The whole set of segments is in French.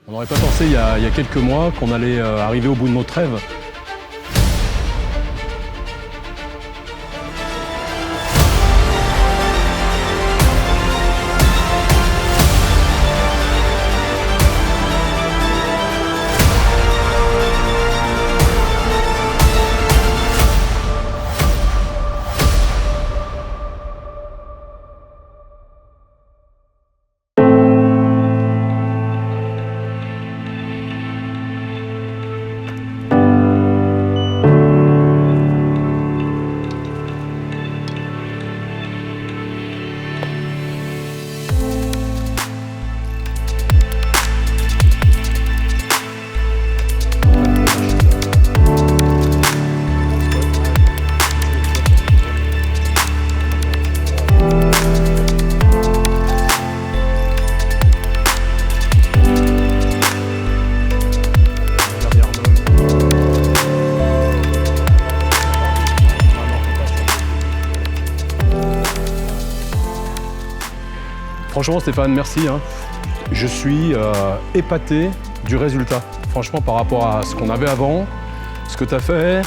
On n'aurait pas pensé il y a quelques mois qu'on allait arriver au bout de notre rêve. Franchement Stéphane, merci. Je suis épaté du résultat. Franchement par rapport à ce qu'on avait avant, ce que tu as fait.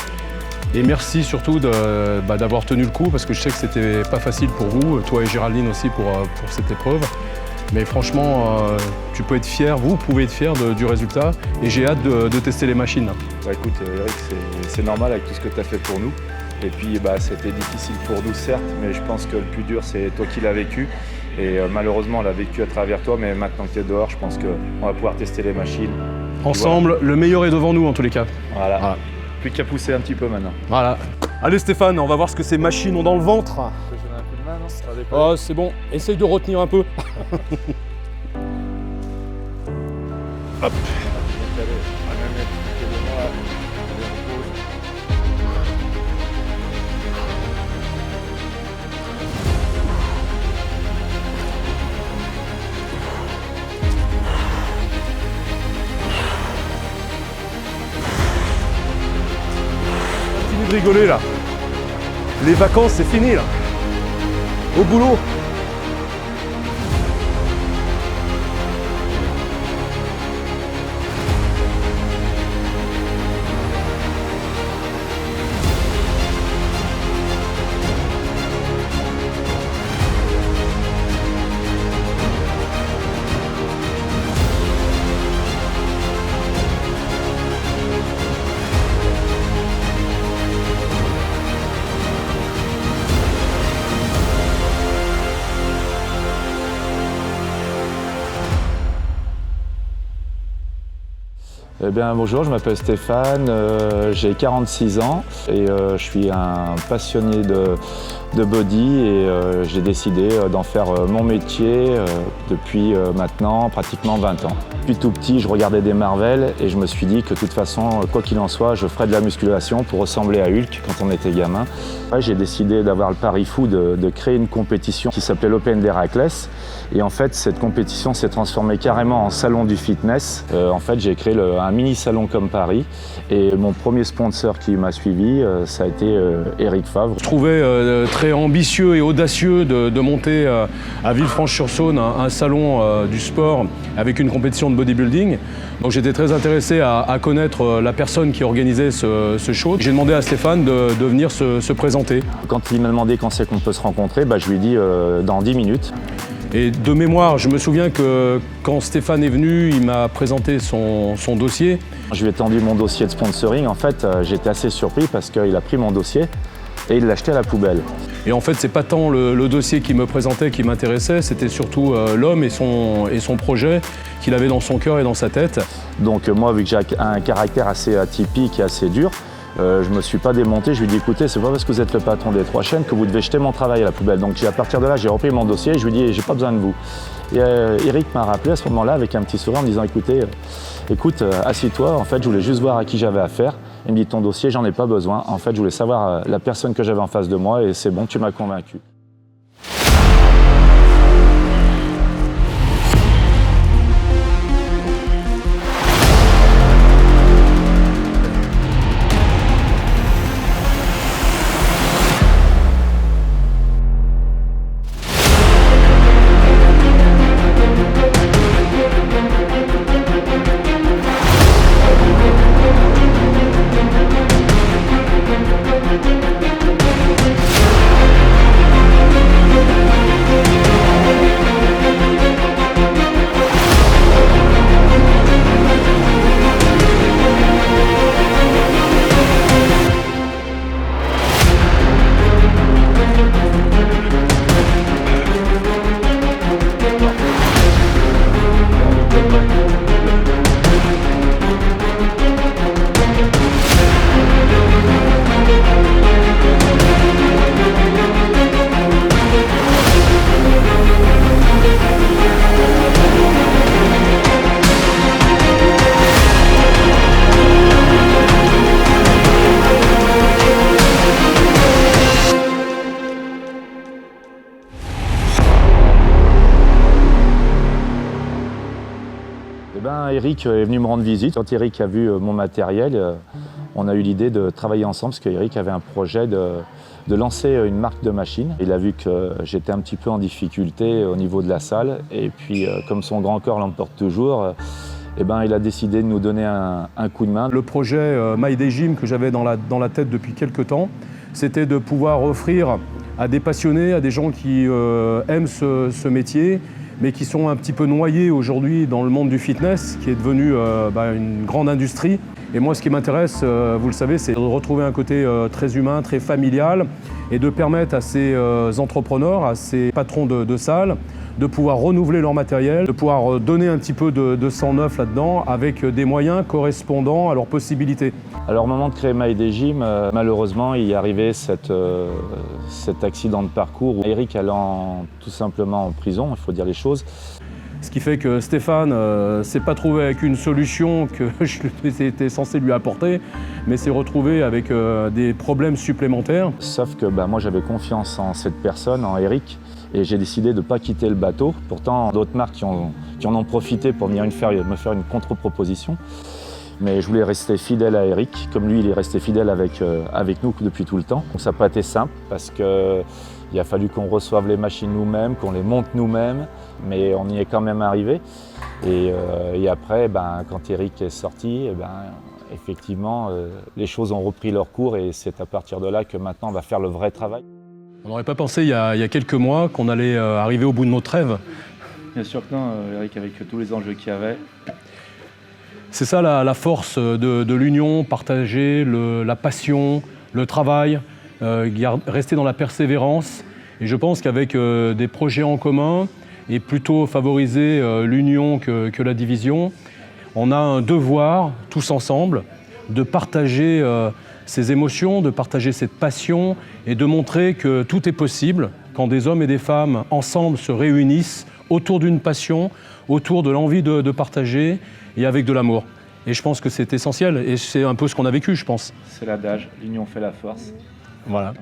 Et merci surtout d'avoir tenu le coup parce que je sais que c'était pas facile pour vous, toi et Géraldine aussi pour cette épreuve. Mais franchement, tu peux être fier, vous pouvez être fier du résultat et j'ai hâte de tester les machines. Bah écoute Eric, c'est normal avec tout ce que tu as fait pour nous. Et puis c'était difficile pour nous certes, mais je pense que le plus dur c'est toi qui l'as vécu. Et malheureusement on l'a vécu à travers toi, mais maintenant que tu es dehors, je pense qu'on va pouvoir tester les machines. Ensemble, voilà. Le meilleur est devant nous en tous les cas. Voilà. Plus qu'à pousser un petit peu maintenant. Voilà. Allez Stéphane, on va voir ce que ces machines ont dans le ventre. Je peux donner un coup de main, non? Oh c'est bon, essaye de retenir un peu. Hop. Continue de rigoler là. Les vacances c'est fini là. Au boulot. Eh bien, bonjour, je m'appelle Stéphane, j'ai 46 ans et je suis un passionné de body et j'ai décidé d'en faire mon métier depuis maintenant pratiquement 20 ans. Depuis tout petit, je regardais des Marvel et je me suis dit que de toute façon, quoi qu'il en soit, je ferais de la musculation pour ressembler à Hulk quand on était gamin. J'ai décidé d'avoir le pari fou de créer une compétition qui s'appelait l'Open d'Héraclès. Et en fait, cette compétition s'est transformée carrément en salon du fitness. En fait, j'ai créé un mini salon comme Paris. Et mon premier sponsor qui m'a suivi, ça a été Eric Favre. Je trouvais très ambitieux et audacieux de monter à Villefranche-sur-Saône un salon du sport avec une compétition de bodybuilding. Donc j'étais très intéressé à connaître la personne qui organisait ce show. J'ai demandé à Stéphane de venir se présenter. Quand il m'a demandé quand c'est qu'on peut se rencontrer, je lui ai dit dans 10 minutes. Et de mémoire, je me souviens que quand Stéphane est venu, il m'a présenté son dossier. Je lui ai tendu mon dossier de sponsoring. En fait, j'étais assez surpris parce qu'il a pris mon dossier et il l'a jeté à la poubelle. Et en fait, c'est pas tant le dossier qui me présentait qui m'intéressait, c'était surtout l'homme et son projet qu'il avait dans son cœur et dans sa tête. Donc moi, vu que j'ai un caractère assez atypique et assez dur, je me suis pas démonté, je lui ai dit écoutez, c'est pas parce que vous êtes le patron des 3 chaînes que vous devez jeter mon travail à la poubelle. Donc à partir de là, j'ai repris mon dossier et je lui ai dit j'ai pas besoin de vous. Et Eric m'a rappelé à ce moment-là avec un petit sourire en me disant écoute, assis-toi, en fait je voulais juste voir à qui j'avais affaire. Il me dit ton dossier, j'en ai pas besoin. En fait, je voulais savoir la personne que j'avais en face de moi et c'est bon, tu m'as convaincu. Eric est venu me rendre visite. Quand Eric a vu mon matériel, on a eu l'idée de travailler ensemble parce qu'Eric avait un projet de lancer une marque de machines. Il a vu que j'étais un petit peu en difficulté au niveau de la salle et puis comme son grand corps l'emporte toujours, il a décidé de nous donner un coup de main. Le projet My Day Gym que j'avais dans la tête depuis quelques temps, c'était de pouvoir offrir à des passionnés, à des gens qui aiment ce métier, mais qui sont un petit peu noyés aujourd'hui dans le monde du fitness, qui est devenu une grande industrie. Et moi, ce qui m'intéresse, vous le savez, c'est de retrouver un côté très humain, très familial, et de permettre à ces entrepreneurs, à ces patrons de salles, de pouvoir renouveler leur matériel, de pouvoir donner un petit peu de sang neuf là-dedans, avec des moyens correspondant à leurs possibilités. Alors au moment de créer My Day Gym, malheureusement, il est arrivé cet accident de parcours où Eric allant tout simplement en prison, il faut dire les choses. Ce qui fait que Stéphane ne s'est pas trouvé avec une solution que j'étais censé lui apporter, mais s'est retrouvé avec des problèmes supplémentaires. Sauf que moi j'avais confiance en cette personne, en Eric, et j'ai décidé de ne pas quitter le bateau. Pourtant, d'autres marques qui en ont profité pour venir me faire une contre-proposition. Mais je voulais rester fidèle à Eric, comme lui il est resté fidèle avec nous depuis tout le temps. Donc ça n'a pas été simple parce qu'il a fallu qu'on reçoive les machines nous-mêmes, qu'on les monte nous-mêmes, mais on y est quand même arrivé. Et après, quand Eric est sorti, effectivement, les choses ont repris leur cours et c'est à partir de là que maintenant on va faire le vrai travail. On n'aurait pas pensé il y a quelques mois qu'on allait arriver au bout de notre rêve. Bien sûr que non, Eric, avec tous les enjeux qu'il y avait. C'est ça la force de l'union, partager la passion, le travail, rester dans la persévérance. Et je pense qu'avec des projets en commun et plutôt favoriser l'union que la division, on a un devoir, tous ensemble, de partager ces émotions, de partager cette passion et de montrer que tout est possible quand des hommes et des femmes ensemble se réunissent autour d'une passion, autour de l'envie de partager et avec de l'amour. Et je pense que c'est essentiel et c'est un peu ce qu'on a vécu, je pense. C'est l'adage, l'union fait la force. Voilà.